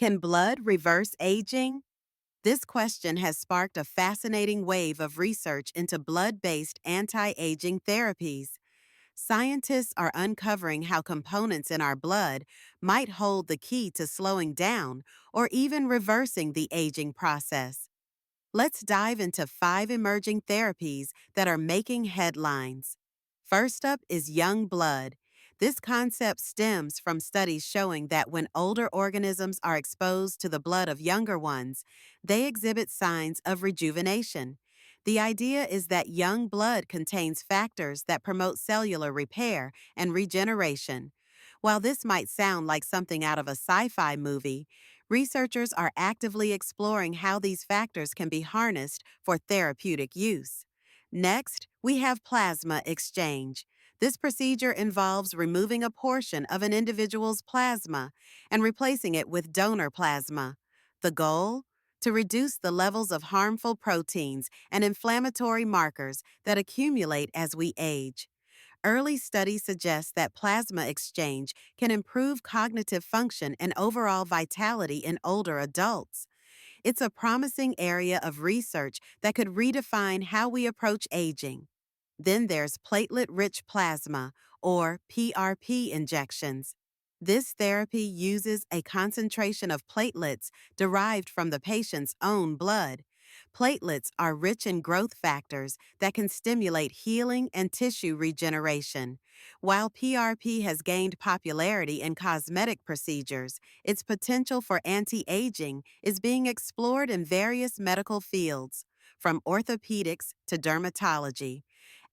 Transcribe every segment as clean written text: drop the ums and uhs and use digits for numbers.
Can blood reverse aging? This question has sparked a fascinating wave of research into blood based anti aging therapies. Scientists are uncovering how components in our blood might hold the key to slowing down or even reversing the aging process. Let's dive into 5 emerging therapies that are making headlines. First up is young blood. This concept stems from studies showing that when older organisms are exposed to the blood of younger ones, they exhibit signs of rejuvenation. The idea is that young blood contains factors that promote cellular repair and regeneration. While this might sound like something out of a sci fi movie, researchers are actively exploring how these factors can be harnessed for therapeutic use. Next, we have plasma exchange. This procedure involves removing a portion of an individual's plasma and replacing it with donor plasma. The goal? To reduce the levels of harmful proteins and inflammatory markers that accumulate as we age. Early studies suggest that plasma exchange can improve cognitive function and overall vitality in older adults. It's a promising area of research that could redefine how we approach aging. Then there's platelet-rich plasma, or PRP injections. This therapy uses a concentration of platelets derived from the patient's own blood. Platelets are rich in growth factors that can stimulate healing and tissue regeneration. While PRP has gained popularity in cosmetic procedures, its potential for anti-aging is being explored in various medical fields, from orthopedics to dermatology.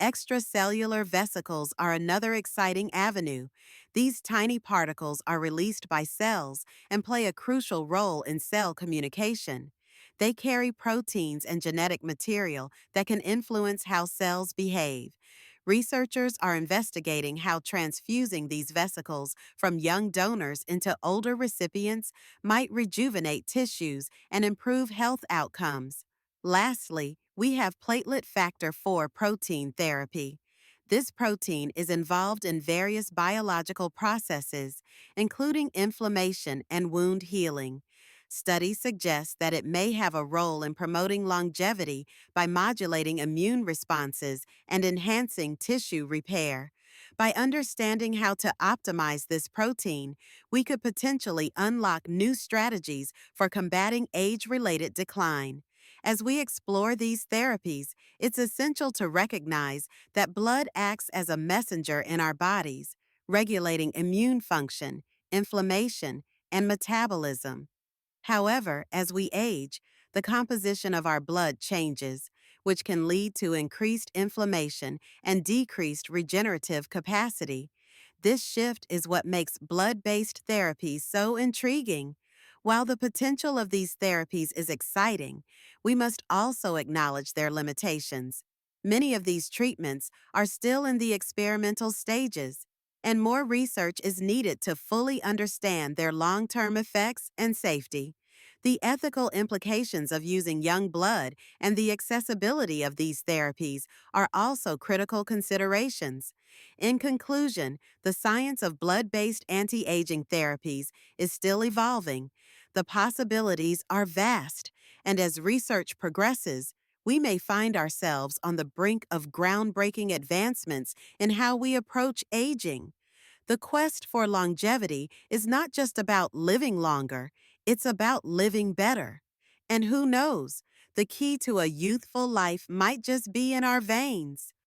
Extracellular vesicles are another exciting avenue. These tiny particles are released by cells and play a crucial role in cell communication. They carry proteins and genetic material that can influence how cells behave. Researchers are investigating how transfusing these vesicles from young donors into older recipients might rejuvenate tissues and improve health outcomes. Lastly, we have platelet factor 4 protein therapy. This protein is involved in various biological processes, including inflammation and wound healing. Studies suggest that it may have a role in promoting longevity by modulating immune responses and enhancing tissue repair. By understanding how to optimize this protein, we could potentially unlock new strategies for combating age-related decline. As we explore these therapies, it's essential to recognize that blood acts as a messenger in our bodies, regulating immune function, inflammation, and metabolism. However, as we age, the composition of our blood changes, which can lead to increased inflammation and decreased regenerative capacity. This shift is what makes blood based therapies so intriguing. While the potential of these therapies is exciting, we must also acknowledge their limitations. Many of these treatments are still in the experimental stages, and more research is needed to fully understand their long term effects and safety. The ethical implications of using young blood and the accessibility of these therapies are also critical considerations. In conclusion, the science of blood based anti aging therapies is still evolving. The possibilities are vast, and as research progresses, we may find ourselves on the brink of groundbreaking advancements in how we approach aging. The quest for longevity is not just about living longer, it's about living better. And who knows, the key to a youthful life might just be in our veins.